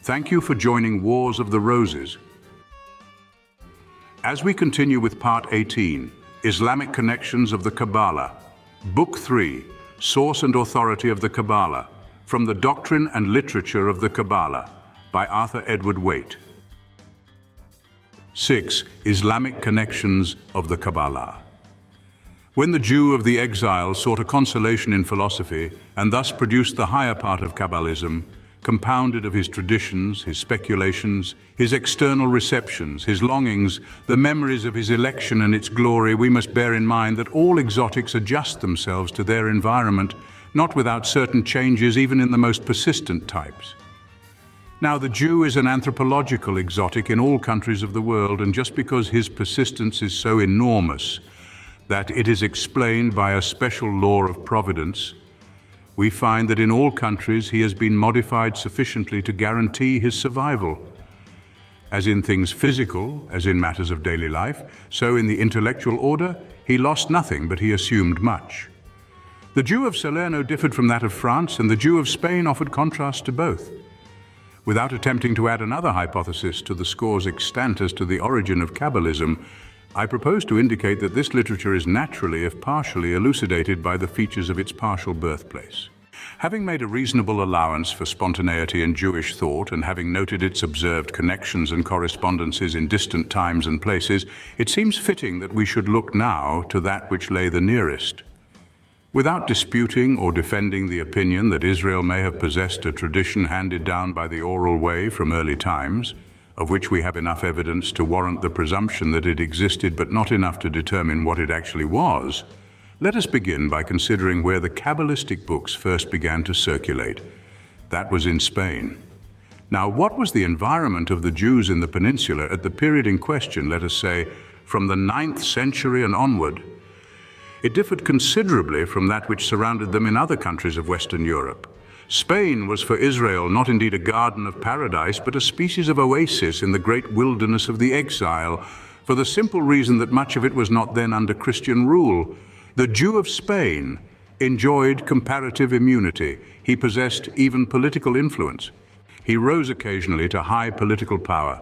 Thank you for joining Wars of the Roses. As we continue with Part 18, Islamic Connections of the Kabalah, Book 3, Source and Authority of the Kabalah, from the Doctrine and Literature of the Kabalah, by Arthur Edward Waite. 6. Islamic Connections of the Kabalah. When the Jew of the exile sought a consolation in philosophy, and thus produced the higher part of Kabbalism, compounded of his traditions, his speculations, his external receptions, his longings, the memories of his election and its glory, we must bear in mind that all exotics adjust themselves to their environment, not without certain changes even in the most persistent types. Now, the Jew is an anthropological exotic in all countries of the world, and just because his persistence is so enormous that it is explained by a special law of providence, we find that in all countries he has been modified sufficiently to guarantee his survival. As in things physical, as in matters of daily life, so in the intellectual order, he lost nothing, but he assumed much. The Jew of Salerno differed from that of France, and the Jew of Spain offered contrast to both. Without attempting to add another hypothesis to the scores extant as to the origin of Kabbalism, I propose to indicate that this literature is naturally, if partially, elucidated by the features of its partial birthplace. Having made a reasonable allowance for spontaneity in Jewish thought, and having noted its observed connections and correspondences in distant times and places, it seems fitting that we should look now to that which lay the nearest. Without disputing or defending the opinion that Israel may have possessed a tradition handed down by the oral way from early times, of which we have enough evidence to warrant the presumption that it existed but not enough to determine what it actually was, let us begin by considering where the Kabbalistic books first began to circulate. That was in Spain. Now, what was the environment of the Jews in the peninsula at the period in question, let us say, from the 9th century and onward? It differed considerably from that which surrounded them in other countries of Western Europe. Spain was for Israel not indeed a garden of paradise, but a species of oasis in the great wilderness of the exile, for the simple reason that much of it was not then under Christian rule. The Jew of Spain enjoyed comparative immunity. He possessed even political influence. He rose occasionally to high political power.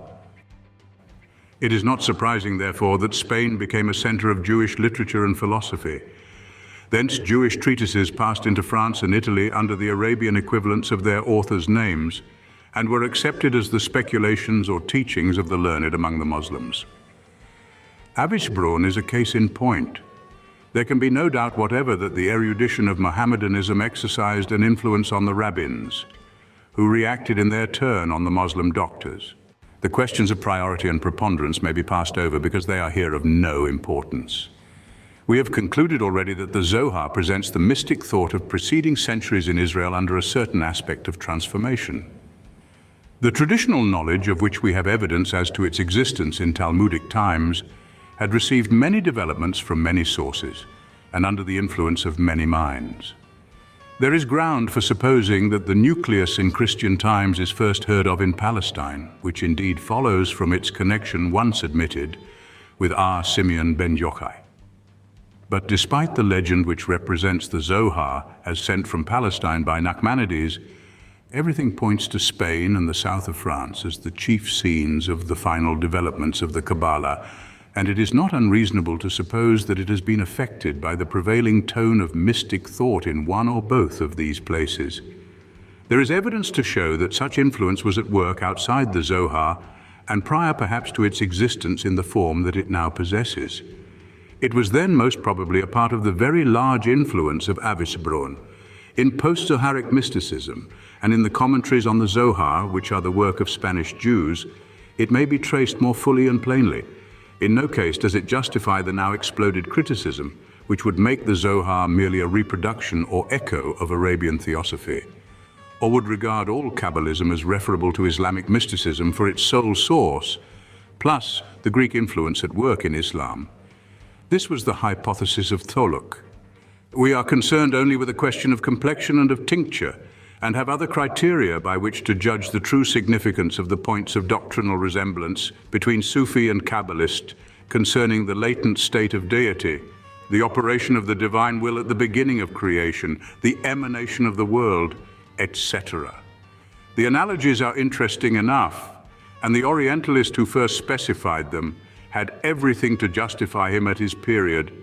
It is not surprising, therefore, that Spain became a center of Jewish literature and philosophy. Thence Jewish treatises passed into France and Italy under the Arabian equivalents of their authors' names, and were accepted as the speculations or teachings of the learned among the Muslims. Avicebron is a case in point. There can be no doubt whatever that the erudition of Mohammedanism exercised an influence on the rabbins, who reacted in their turn on the Muslim doctors. The questions of priority and preponderance may be passed over because they are here of no importance. We have concluded already that the Zohar presents the mystic thought of preceding centuries in Israel under a certain aspect of transformation. The traditional knowledge of which we have evidence as to its existence in Talmudic times had received many developments from many sources and under the influence of many minds. There is ground for supposing that the nucleus in Christian times is first heard of in Palestine, which indeed follows from its connection once admitted with Simeon ben Yochai. But despite the legend which represents the Zohar as sent from Palestine by Nachmanides, everything points to Spain and the south of France as the chief scenes of the final developments of the Kabalah, and it is not unreasonable to suppose that it has been affected by the prevailing tone of mystic thought in one or both of these places. There is evidence to show that such influence was at work outside the Zohar and prior perhaps to its existence in the form that it now possesses. It was then most probably a part of the very large influence of Avicebron. In post-Zoharic mysticism and in the commentaries on the Zohar, which are the work of Spanish Jews, it may be traced more fully and plainly. In no case does it justify the now exploded criticism, which would make the Zohar merely a reproduction or echo of Arabian theosophy, or would regard all Kabbalism as referable to Islamic mysticism for its sole source, plus the Greek influence at work in Islam. This was the hypothesis of Tholuck. We are concerned only with a question of complexion and of tincture, and have other criteria by which to judge the true significance of the points of doctrinal resemblance between Sufi and Kabbalist concerning the latent state of deity, the operation of the divine will at the beginning of creation, the emanation of the world, etc. The analogies are interesting enough, and the Orientalist who first specified them had everything to justify him at his period.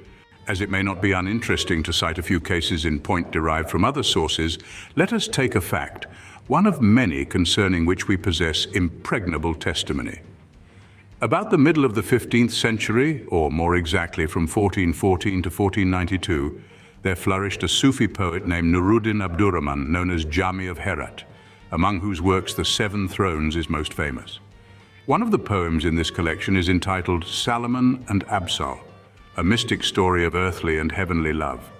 As it may not be uninteresting to cite a few cases in point derived from other sources, let us take a fact, one of many concerning which we possess impregnable testimony. About the middle of the 15th century, or more exactly from 1414 to 1492, there flourished a Sufi poet named Nuruddin Abdurrahman, known as Jami of Herat, among whose works the Seven Thrones is most famous. One of the poems in this collection is entitled Salomon and Absal, a mystic story of earthly and heavenly love.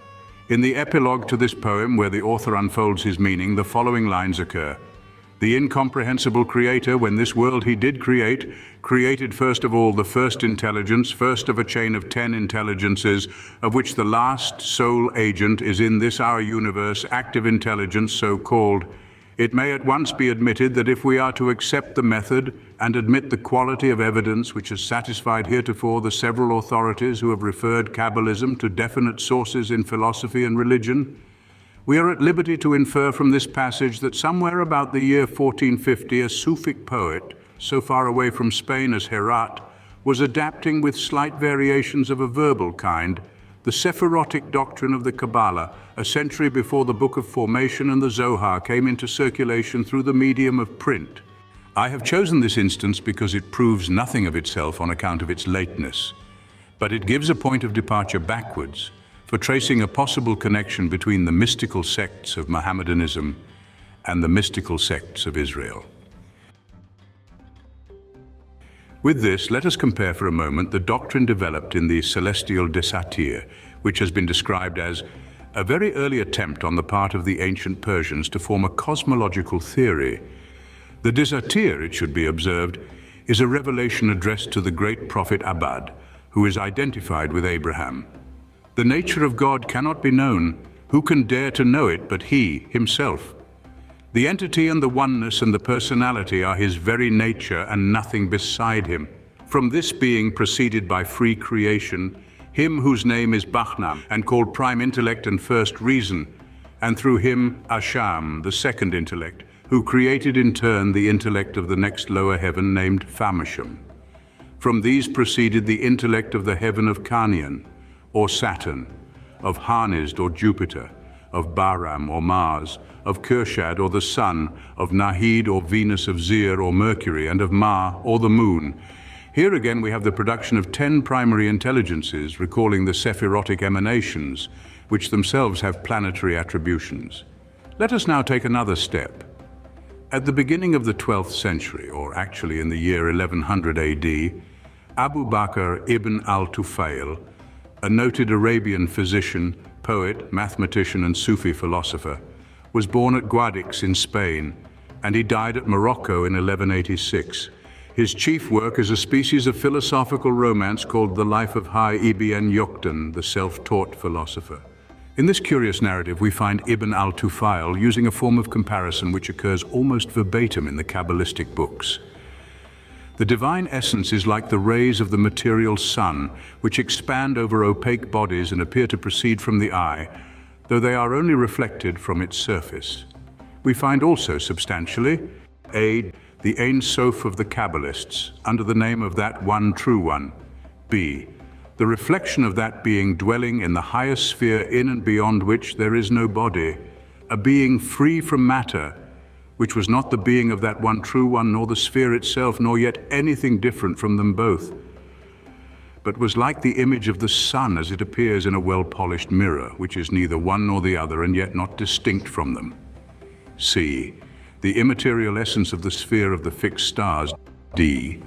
In the epilogue to this poem, where the author unfolds his meaning, the following lines occur. The incomprehensible Creator, when this world he did create, created first of all the first intelligence, first of a chain of 10 intelligences, of which the last sole agent is in this our universe, active intelligence so called. It may at once be admitted that if we are to accept the method and admit the quality of evidence which has satisfied heretofore the several authorities who have referred Kabbalism to definite sources in philosophy and religion, we are at liberty to infer from this passage that somewhere about the year 1450, a Sufic poet, so far away from Spain as Herat, was adapting with slight variations of a verbal kind the Sephirotic doctrine of the Kabalah, a century before the Book of Formation and the Zohar came into circulation through the medium of print. I have chosen this instance because it proves nothing of itself on account of its lateness, but it gives a point of departure backwards for tracing a possible connection between the mystical sects of Mohammedanism and the mystical sects of Israel. With this, let us compare for a moment the doctrine developed in the Celestial Desatir, which has been described as a very early attempt on the part of the ancient Persians to form a cosmological theory. The Desatir, it should be observed, is a revelation addressed to the great prophet Abad, who is identified with Abraham. The nature of God cannot be known. Who can dare to know it but He himself? The entity and the oneness and the personality are his very nature and nothing beside him. From this being proceeded by free creation, him whose name is Bahnam and called prime intellect and first reason, and through him Asham, the second intellect, who created in turn the intellect of the next lower heaven named Famisham. From these proceeded the intellect of the heaven of Canaan, or Saturn, of Harnizd or Jupiter, of Bahram or Mars, of Kershad or the Sun, of Nahid or Venus, of Zir or Mercury, and of Ma or the Moon. Here again we have the production of 10 primary intelligences, recalling the Sephirotic emanations, which themselves have planetary attributions. Let us now take another step. At the beginning of the 12th century, or actually in the year 1100 AD, Abu Bakr ibn al-Tufayl, a noted Arabian physician, poet, mathematician, and Sufi philosopher, was born at Guadix in Spain, and he died at Morocco in 1186. His chief work is a species of philosophical romance called The Life of Hai Ibn Yoktan, the self-taught philosopher. In this curious narrative, we find Ibn al-Tufayl using a form of comparison which occurs almost verbatim in the Kabbalistic books. The divine essence is like the rays of the material sun, which expand over opaque bodies and appear to proceed from the eye, though they are only reflected from its surface. We find also substantially A, the Ein Sof of the Kabbalists, under the name of that one true one. B, the reflection of that being dwelling in the highest sphere in and beyond which there is no body, a being free from matter, which was not the being of that one true one, nor the sphere itself, nor yet anything different from them both, but was like the image of the sun as it appears in a well-polished mirror, which is neither one nor the other, and yet not distinct from them. C, the immaterial essence of the sphere of the fixed stars. D,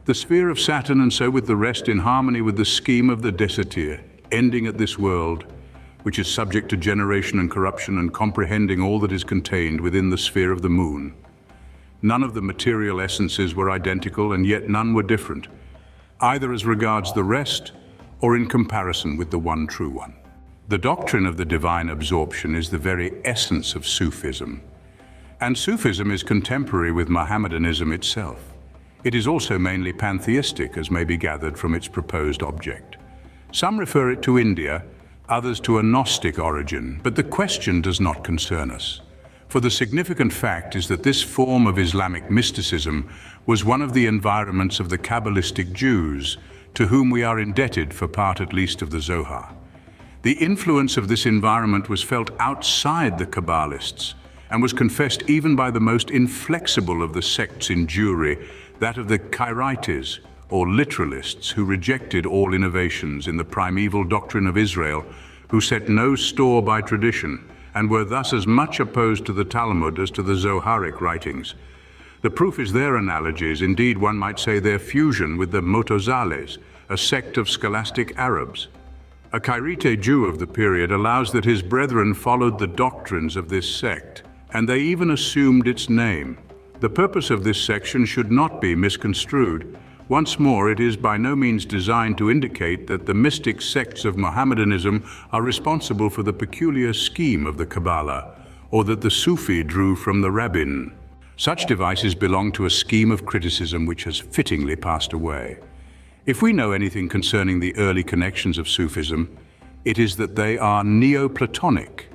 the sphere of Saturn, and so with the rest in harmony with the scheme of the Desatir, ending at this world, which is subject to generation and corruption, and comprehending all that is contained within the sphere of the moon. None of the material essences were identical, and yet none were different, either as regards the rest or in comparison with the one true one. The doctrine of the divine absorption is the very essence of Sufism, and Sufism is contemporary with Mohammedanism itself. It is also mainly pantheistic, as may be gathered from its proposed object. Some refer it to India, others to a Gnostic origin, but the question does not concern us. For the significant fact is that this form of Islamic mysticism was one of the environments of the Kabbalistic Jews, to whom we are indebted for part at least of the Zohar. The influence of this environment was felt outside the Kabbalists and was confessed even by the most inflexible of the sects in Jewry, that of the Kairites, or literalists, who rejected all innovations in the primeval doctrine of Israel, who set no store by tradition, and were thus as much opposed to the Talmud as to the Zoharic writings. The proof is their analogies, indeed one might say their fusion with the Mutazales, a sect of scholastic Arabs. A Kairite Jew of the period allows that his brethren followed the doctrines of this sect, and they even assumed its name. The purpose of this section should not be misconstrued. Once more, it is by no means designed to indicate that the mystic sects of Mohammedanism are responsible for the peculiar scheme of the Kabalah, or that the Sufi drew from the rabbin. Such devices belong to a scheme of criticism which has fittingly passed away. If we know anything concerning the early connections of Sufism, it is that they are Neoplatonic,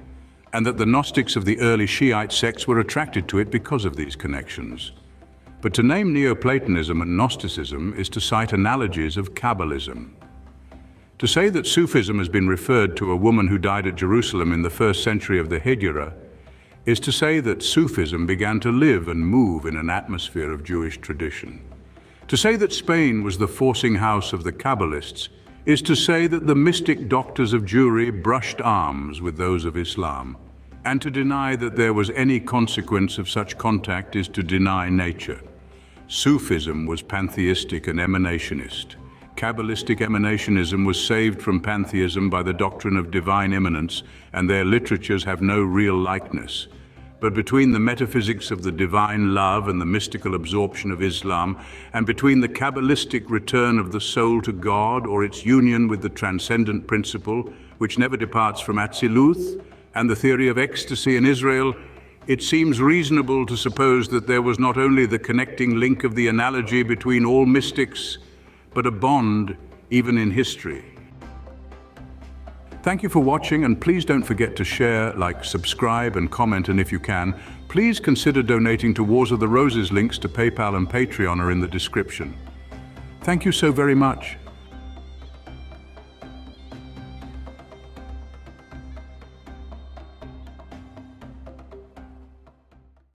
and that the Gnostics of the early Shiite sects were attracted to it because of these connections. But to name Neoplatonism and Gnosticism is to cite analogies of Kabbalism. To say that Sufism has been referred to a woman who died at Jerusalem in the 1st century of the Hijra is to say that Sufism began to live and move in an atmosphere of Jewish tradition. To say that Spain was the forcing house of the Kabbalists is to say that the mystic doctors of Jewry brushed arms with those of Islam, and to deny that there was any consequence of such contact is to deny nature. Sufism was pantheistic and emanationist. Kabbalistic emanationism was saved from pantheism by the doctrine of divine immanence, and their literatures have no real likeness. But between the metaphysics of the divine love and the mystical absorption of Islam, and between the Kabbalistic return of the soul to God or its union with the transcendent principle, which never departs from Atziluth, and the theory of ecstasy in Israel, it seems reasonable to suppose that there was not only the connecting link of the analogy between all mystics, but a bond even in history. Thank you for watching, and please don't forget to share, like, subscribe, and comment, and if you can, please consider donating to Wars of the Roses. Links to PayPal and Patreon are in the description. Thank you so very much.